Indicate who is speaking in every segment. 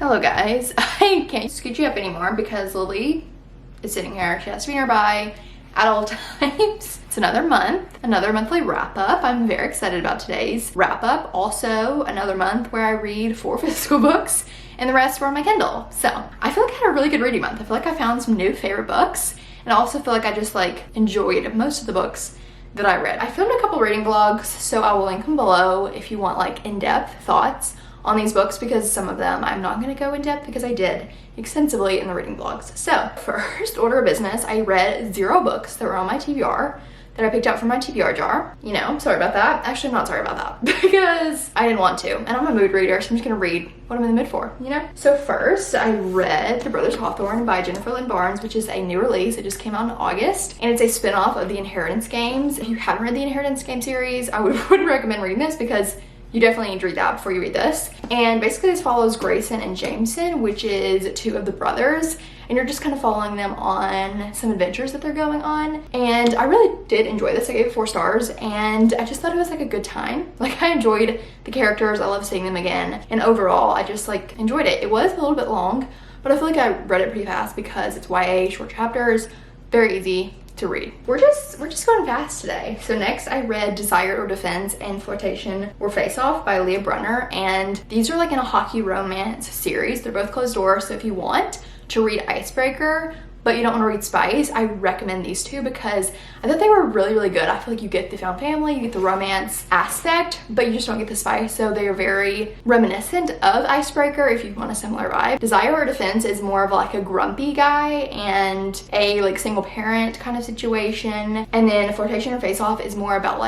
Speaker 1: Hello guys, I can't scoot you up anymore because Lily is sitting here. She has to be nearby at all times. It's another month, another monthly wrap up. I'm very excited about today's wrap up. Also another month where I read 4 physical books and the rest were on my Kindle. So I feel like I had a really good reading month. I feel like I found some new favorite books, and I also feel like I just enjoyed most of the books that I read. I filmed a couple reading vlogs, so I will link them below if you want in-depth thoughts on these books, because some of them I'm not going to go in depth because I did extensively in the reading vlogs. So first order of business, I read 0 books that were on my TBR that I picked out from my TBR jar. You know, sorry about that. Actually, I'm not sorry about that because I didn't want to, and I'm a mood reader, so I'm just gonna read what I'm in the mood for, you know? So first, I read The Brothers Hawthorne by Jennifer Lynn Barnes, which is a new release. It just came out in August, and it's a spin-off of the Inheritance Games. If you haven't read the Inheritance Game series, I would recommend reading this because you definitely need to read that before you read this. And basically this follows Grayson and Jameson, which is 2 of the brothers, and you're just kind of following them on some adventures that they're going on. And I really did enjoy this. I gave it 4 stars, and I just thought it was a good time. I enjoyed the characters, I love seeing them again, and overall I just enjoyed it. It was a little bit long, but I feel like I read it pretty fast because it's YA, short chapters, very easy to read. We're just going fast today. So next I read Desire or Defense and Flirtation or Face Off by Leah Brunner, and these are in a hockey romance series. They're both closed doors, so if you want to read Icebreaker but you don't want to read Spice, I recommend these 2 because I thought they were really good. I feel like you get the found family, you get the romance aspect, but you just don't get the spice. So they are very reminiscent of Icebreaker if you want a similar vibe. Desire or Defense is more of a grumpy guy and a single parent kind of situation. And then Flirtation or Face Off is more about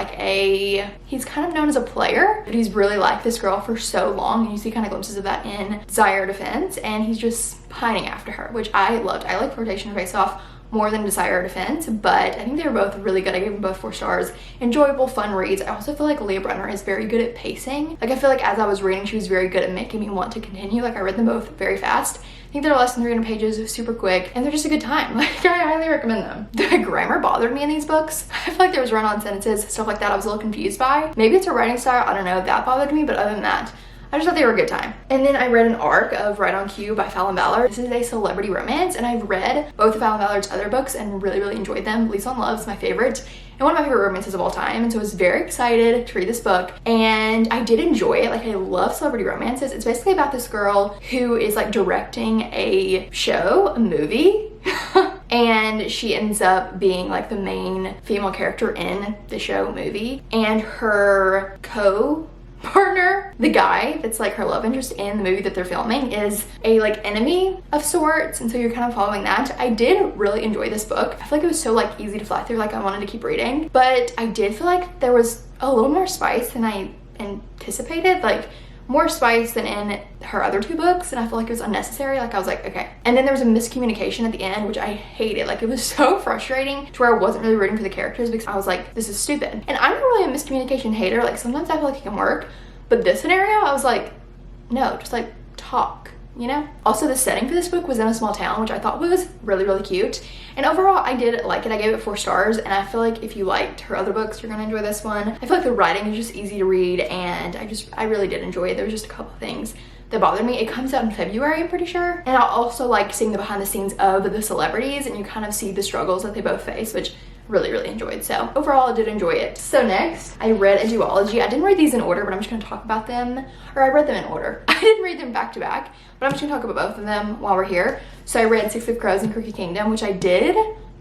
Speaker 1: he's kind of known as a player, but he's really liked this girl for so long, and you see kind of glimpses of that in Desire or Defense, and he's just pining after her, which I loved. I like Flirtation or Face Off more than Desire or Defense, but I think they were both really good. I gave them both 4 stars. Enjoyable, fun reads. I also feel like Leah Brunner is very good at pacing. I feel like as I was reading, she was very good at making me want to continue. I read them both very fast. I think they're less than 300 pages, super quick, and they're just a good time. I highly recommend them. The grammar bothered me in these books. I feel like there was run-on sentences, stuff like that I was a little confused by. Maybe it's a writing style, I don't know, that bothered me, but other than that, I just thought they were a good time. And then I read an arc of Right on Cue by Fallon Ballard. This is a celebrity romance, and I've read both of Fallon Ballard's other books and really enjoyed them. Lease on Love is my favorite, and one of my favorite romances of all time, and so I was very excited to read this book, and I did enjoy it. I love celebrity romances. It's basically about this girl who is directing a show, a movie, and she ends up being the main female character in the show movie, and her partner, the guy that's her love interest in the movie that they're filming, is a enemy of sorts, and so you're kind of following that. I did really enjoy this book. I feel like it was so easy to fly through, I wanted to keep reading, but I did feel like there was a little more spice than I anticipated, more spice than in her other 2 books, and I feel like it was unnecessary. I was okay. And then there was a miscommunication at the end, which I hated. It was so frustrating to where I wasn't really rooting for the characters because I was this is stupid. And I'm not really a miscommunication hater. Sometimes I feel like it can work, but this scenario, I was no, just talk, you know? Also, the setting for this book was in a small town, which I thought was really cute. And overall, I did like it. I gave it 4 stars, and I feel like if you liked her other books, you're gonna enjoy this one. I feel like the writing is just easy to read, and I really did enjoy it. There was just a couple things that bothered me. It comes out in February, I'm pretty sure. And I also like seeing the behind the scenes of the celebrities, and you kind of see the struggles that they both face, which really enjoyed. So overall, I did enjoy it. So next, I read a duology. I didn't read these in order, but I'm just gonna talk about them, or I read them in order. I didn't read them back to back, but I'm just gonna talk about both of them while we're here. So I read Six of Crows and Crooked Kingdom, which I did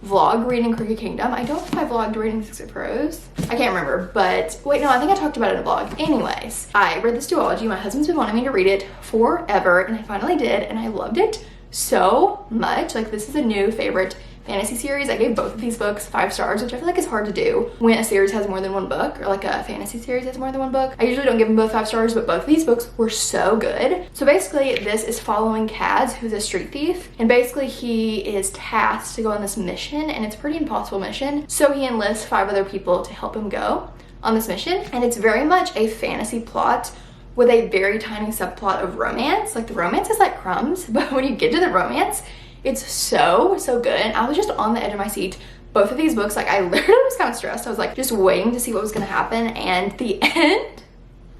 Speaker 1: vlog reading Crooked Kingdom. I don't know if I vlogged reading Six of Crows. I can't remember, but wait, no, I think I talked about it in a vlog. Anyways, I read this duology. My husband's been wanting me to read it forever, and I finally did, and I loved it so much. This is a new favorite fantasy series. I gave both of these books 5 stars, which I feel like is hard to do when a series has more than 1 book, or a fantasy series has more than 1 book. I usually don't give them both 5 stars, but both of these books were so good. So basically, this is following Kaz, who's a street thief, and basically he is tasked to go on this mission, and it's a pretty impossible mission. So he enlists 5 other people to help him go on this mission, and it's very much a fantasy plot with a very tiny subplot of romance. The romance is like crumbs, but when you get to the romance, it's so good. And I was just on the edge of my seat both of these books. I literally was kind of stressed. I was just waiting to see what was gonna happen, and the end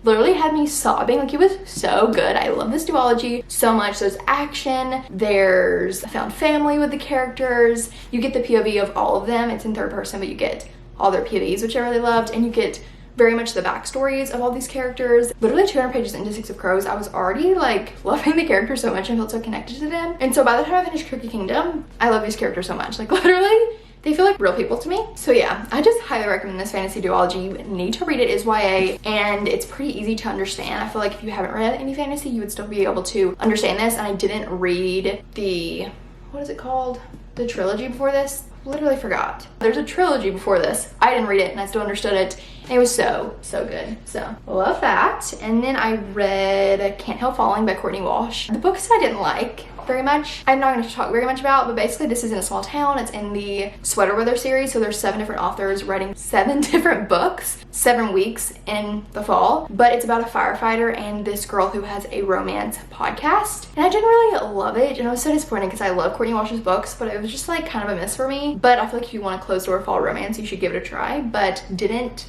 Speaker 1: literally had me sobbing. Like, it was so good. I love this duology so much. There's action, there's found family with the characters, you get the POV of all of them. It's in third person, but you get all their POVs, which I really loved, and you get very much the backstories of all these characters. Literally 200 pages into Six of Crows, I was already like loving the characters so much and felt so connected to them. And so by the time I finished Cookie Kingdom, I love these characters so much. Like, literally, they feel like real people to me. So yeah, I just highly recommend this fantasy duology. You need to read it. It's YA and it's pretty easy to understand. I feel like if you haven't read any fantasy, you would still be able to understand this. And I didn't read the, what is it called? The trilogy before this. Literally forgot. There's a trilogy before this. I didn't read it and I still understood it. And it was so good. So love that. And then I read Can't Help Falling by Courtney Walsh. The books I didn't like very much, I'm not going to talk very much about, but basically this is in a small town. It's in the Sweater Weather series, so there's 7 different authors writing 7 different books, 7 weeks in the fall. But it's about a firefighter and this girl who has a romance podcast, and I didn't really love it, and I was so disappointed because I love Courtney Walsh's books, but it was just like kind of a miss for me. But I feel like if you want a closed door fall romance, you should give it a try, but didn't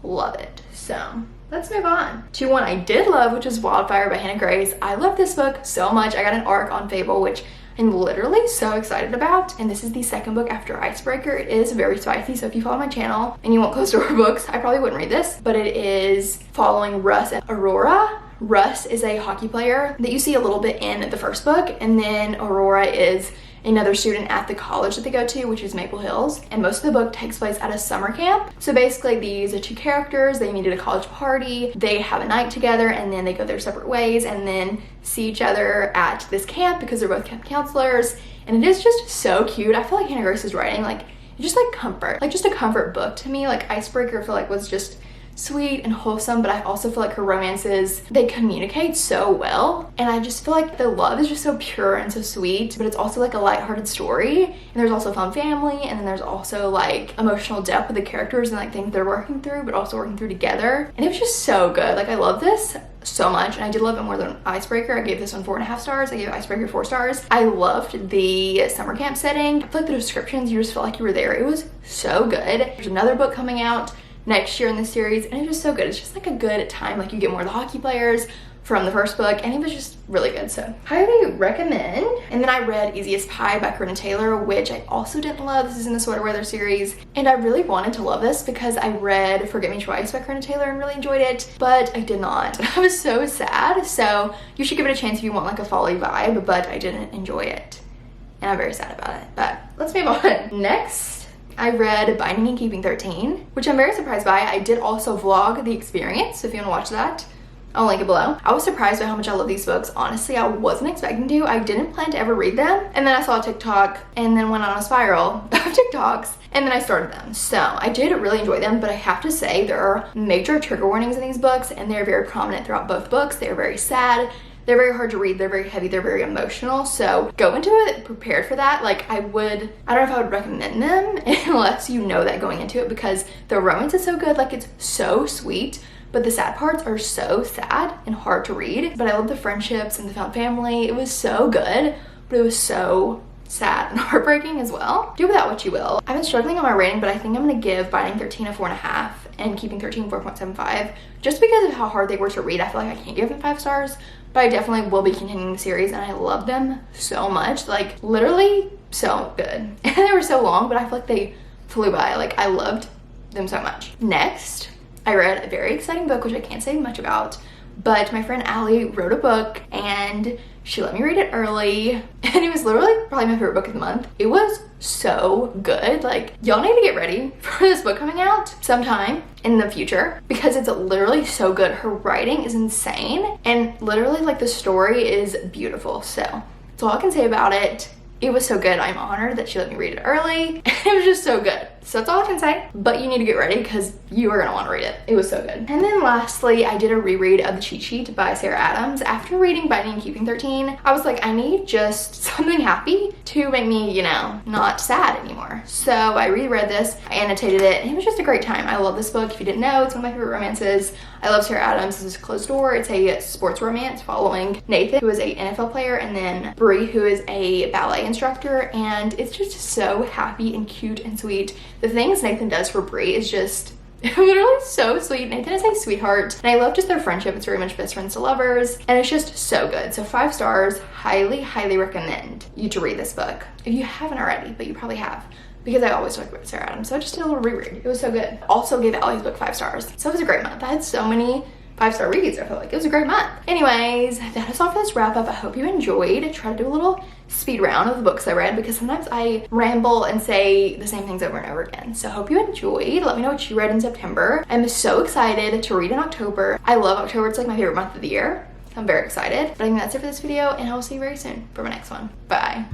Speaker 1: love it. So let's move on to one I did love, which is Wildfire by Hannah Grace. I love this book so much. I got an arc on Fable, which I'm literally so excited about. And this is the second book after Icebreaker. It is very spicy, so if you follow my channel and you want close door books, I probably wouldn't read this. But it is following Russ and Aurora. Russ is a hockey player that you see a little bit in the first book, and then Aurora is another student at the college that they go to, which is Maple Hills, and most of the book takes place at a summer camp. So basically these are 2 characters, they meet at a college party, they have a night together, and then they go their separate ways and then see each other at this camp because they're both camp counselors. And it is just so cute. I feel like Hannah Grace's writing, like, it's just like comfort, like just a comfort book to me. Like Icebreaker, I feel like was just sweet and wholesome, but I also feel like her romances, they communicate so well, and I just feel like the love is just so pure and so sweet, but it's also like a lighthearted story, and there's also fun family, and then there's also like emotional depth with the characters and like things they're working through but also working through together. And it was just so good. Like, I love this so much, and I did love it more than Icebreaker. I gave this one 4.5 stars. I gave Icebreaker 4 stars. I loved the summer camp setting. I feel like the descriptions, you just felt like you were there. It was so good. There's another book coming out next year in the series, and it's just so good. It's just like a good time. Like, you get more of the hockey players from the first book, and it was just really good. So highly recommend. And then I read Easiest Pie by Corinna Taylor, which I also didn't love. This is in the Sweater Weather series, and I really wanted to love this because I read Forget Me Twice by Corinna Taylor and really enjoyed it, but I did not. I was so sad. So you should give it a chance if you want like a folly vibe, but I didn't enjoy it, and I'm very sad about it. But let's move on. Next, I read Binding and Keeping 13, which I'm very surprised by. I did also vlog the experience, so if you want to watch that, I'll link it below. I was surprised by how much I love these books. Honestly, I wasn't expecting to. I didn't plan to ever read them, and then I saw a TikTok and then went on a spiral of TikToks, and then I started them. So I did really enjoy them, but I have to say there are major trigger warnings in these books, and they're very prominent throughout both books. They're very sad. They're very hard to read, they're very heavy, they're very emotional, so go into it prepared for that. Like, I don't know if I would recommend them unless you know that going into it, because the romance is so good. Like, it's so sweet, but the sad parts are so sad and hard to read. But I love the friendships and the found family. It was so good, but it was so sad and heartbreaking as well. Do with that what you will. I've been struggling on my rating, but I think I'm gonna give Binding 13 a 4.5 and Keeping 13 4.75, just because of how hard they were to read. I feel like I can't give them 5 stars, but I definitely will be continuing the series, and I love them so much. Like, literally so good. And they were so long, but I feel like they flew by. Like, I loved them so much. Next, I read a very exciting book, which I can't say much about, but my friend Allie wrote a book and she let me read it early, and it was literally probably my favorite book of the month. It was so good. Like, y'all need to get ready for this book coming out sometime in the future, because it's literally so good. Her writing is insane, and literally like the story is beautiful. So that's all I can say about it. It was so good. I'm honored that she let me read it early. It was just so good. So that's all I can say, but you need to get ready because you are gonna want to read it. It was so good. And then lastly, I did a reread of The Cheat Sheet by Sarah Adams. After reading Binding and Keeping 13, I was like, I need just something happy to make me, you know, not sad anymore. So I reread this, I annotated it, and it was just a great time. I love this book. If you didn't know, it's one of my favorite romances. I love Sarah Adams. This is Closed Door. It's a sports romance following Nathan, who is a NFL player, and then Bree, who is a ballet instructor, and it's just so happy and cute and sweet. The things Nathan does for Bree is just Literally so sweet. Nathan is a sweetheart, and I love just their friendship. It's very much best friends to lovers, and it's just so good. So 5 stars. Highly recommend you to read this book if you haven't already, but you probably have, because I always talk about Sarah Adams. So I just did a little reread. It was so good. Also gave Allie's book 5 stars. So it was a great month. I had so many 5-star reads. I feel like it was a great month. Anyways, that is all for this wrap up. I hope you enjoyed. I try to do a little speed round of the books I read because sometimes I ramble and say the same things over and over again. So I hope you enjoyed. Let me know what you read in September. I'm so excited to read in October. I love October. It's like my favorite month of the year. I'm very excited. But I think that's it for this video, and I will see you very soon for my next one. Bye.